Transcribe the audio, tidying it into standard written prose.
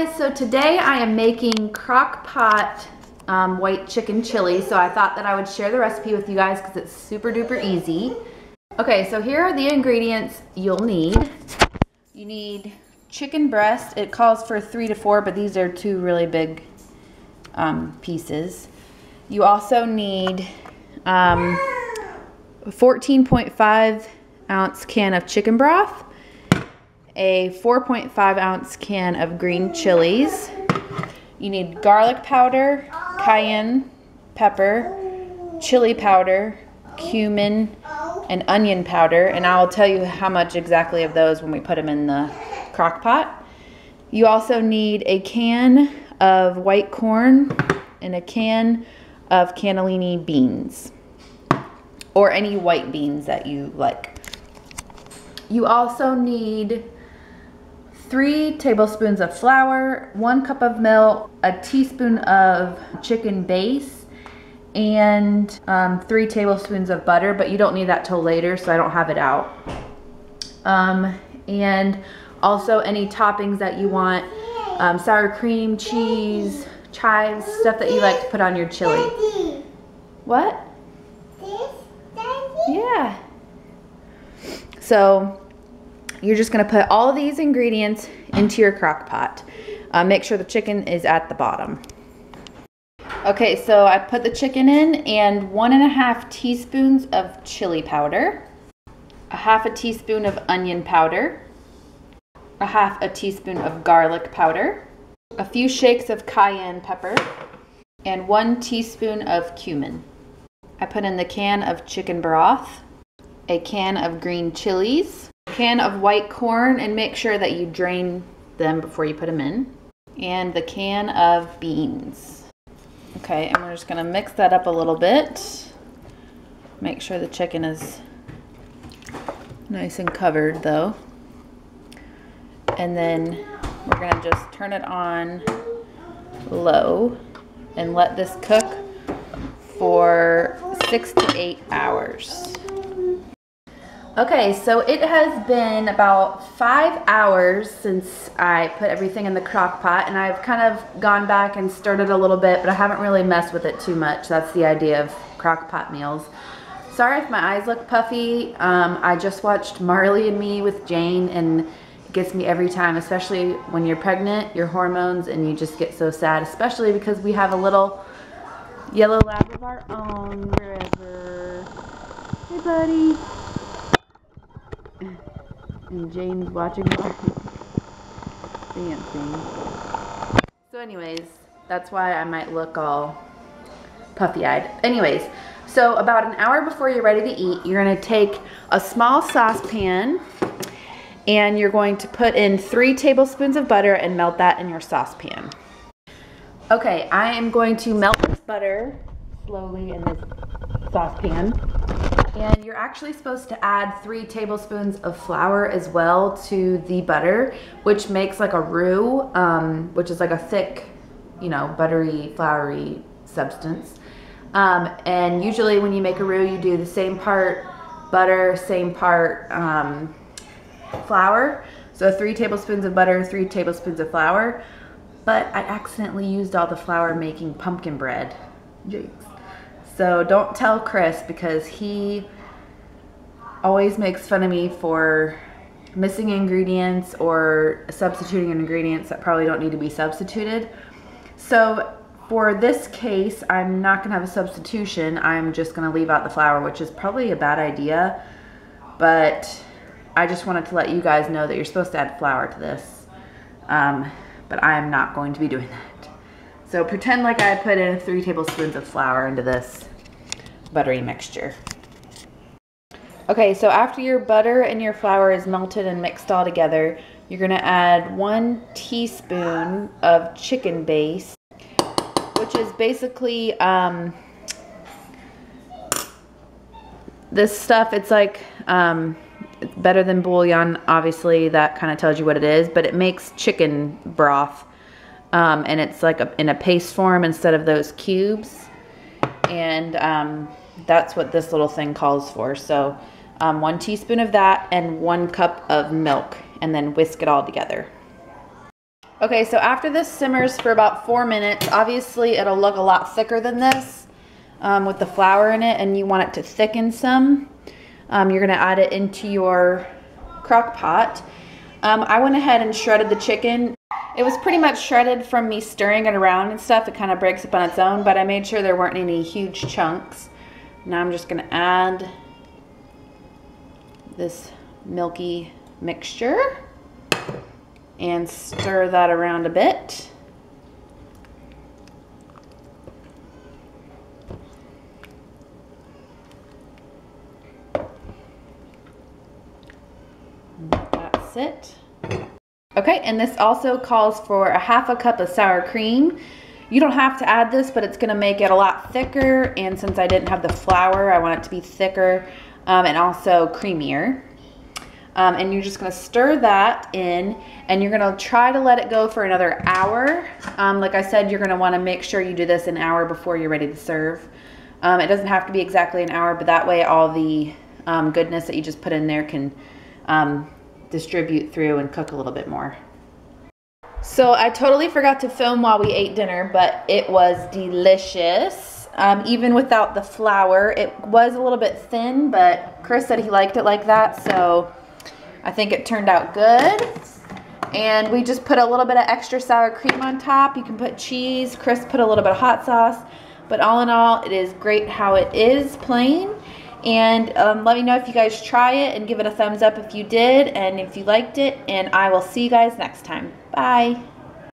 guys, so today I am making crock pot white chicken chili. So I thought that I would share the recipe with you guys because it's super duper easy. Okay, so here are the ingredients you'll need. You need chicken breast. It calls for 3 to 4, but these are 2 really big pieces. You also need 14.5 ounce can of chicken broth, a 4.5 ounce can of green chilies. You need garlic powder, cayenne pepper, chili powder, cumin, and onion powder, and I will tell you how much exactly of those when we put them in the crock pot. You also need a can of white corn and a can of cannellini beans, or any white beans that you like. You also need 3 tablespoons of flour, 1 cup of milk, a teaspoon of chicken base, and 3 tablespoons of butter, but you don't need that till later, so I don't have it out. And also any toppings that you want, sour cream, cheese, chives, stuff that you like to put on your chili. Daddy. What? This, Daddy? Yeah. So you're just gonna put all of these ingredients into your crock pot. Make sure the chicken is at the bottom. Okay, so I put the chicken in, and 1.5 teaspoons of chili powder, 1/2 teaspoon of onion powder, 1/2 teaspoon of garlic powder, a few shakes of cayenne pepper, and 1 teaspoon of cumin. I put in the can of chicken broth, a can of green chilies, a can of white corn, and make sure that you drain them before you put them in, and the can of beans. Okay, and we're just gonna mix that up a little bit. Make sure the chicken is nice and covered though. And then we're gonna just turn it on low and let this cook for 6 to 8 hours. Okay, so it has been about 5 hours since I put everything in the crock pot, and I've kind of gone back and stirred it a little bit, but I haven't really messed with it too much. That's the idea of crock pot meals. Sorry if my eyes look puffy. I just watched Marley and Me with Jane, and it gets me every time, especially when you're pregnant, your hormones, and you just get so sad, especially because we have a little yellow lab of our own, River. Hey, buddy. And Jane's watching her dancing. So anyways, that's why I might look all puffy-eyed. Anyways, so about an hour before you're ready to eat, you're gonna take a small saucepan and you're going to put in 3 tablespoons of butter and melt that in your saucepan. Okay, I am going to melt this butter slowly in this saucepan. And you're actually supposed to add 3 tablespoons of flour as well to the butter, which makes like a roux, which is like a thick, you know, buttery, floury substance. And usually when you make a roux, you do the same part butter, same part flour. So 3 tablespoons of butter, 3 tablespoons of flour. But I accidentally used all the flour making pumpkin bread. Jinx. So don't tell Chris, because he always makes fun of me for missing ingredients or substituting ingredients that probably don't need to be substituted. So for this case, I'm not gonna have a substitution. I'm just gonna leave out the flour, which is probably a bad idea, but I just wanted to let you guys know that you're supposed to add flour to this. But I am not going to be doing that. So pretend like I put in 3 tablespoons of flour into this buttery mixture. Okay, so after your butter and your flour is melted and mixed all together, you're gonna add 1 teaspoon of chicken base, which is basically this stuff. It's like it's better than bouillon, obviously. That kind of tells you what it is, but it makes chicken broth. And it's like in a paste form instead of those cubes. And that's what this little thing calls for. So 1 teaspoon of that and 1 cup of milk, and then whisk it all together. Okay, so after this simmers for about 4 minutes, obviously it'll look a lot thicker than this with the flour in it, and you want it to thicken some. You're gonna add it into your crock pot. I went ahead and shredded the chicken. It was pretty much shredded from me stirring it around and stuff. It kind of breaks up on its own, but I made sure there weren't any huge chunks. Now I'm just gonna add this milky mixture and stir that around a bit. That's it. Okay, and this also calls for a half a cup of sour cream. You don't have to add this, but it's gonna make it a lot thicker, and since I didn't have the flour, I want it to be thicker and also creamier. And you're just gonna stir that in, and you're gonna try to let it go for another hour. Like I said, you're gonna wanna make sure you do this an hour before you're ready to serve. It doesn't have to be exactly an hour, but that way all the goodness that you just put in there can distribute through and cook a little bit more. So I totally forgot to film while we ate dinner, but it was delicious. Even without the flour, it was a little bit thin, but Chris said he liked it like that, so I think it turned out good. And we just put a little bit of extra sour cream on top. You can put cheese. Chris put a little bit of hot sauce. But all in all, it is great how it is plain. And let me know if you guys try it and give it a thumbs up if you did and if you liked it. And I will see you guys next time. Bye.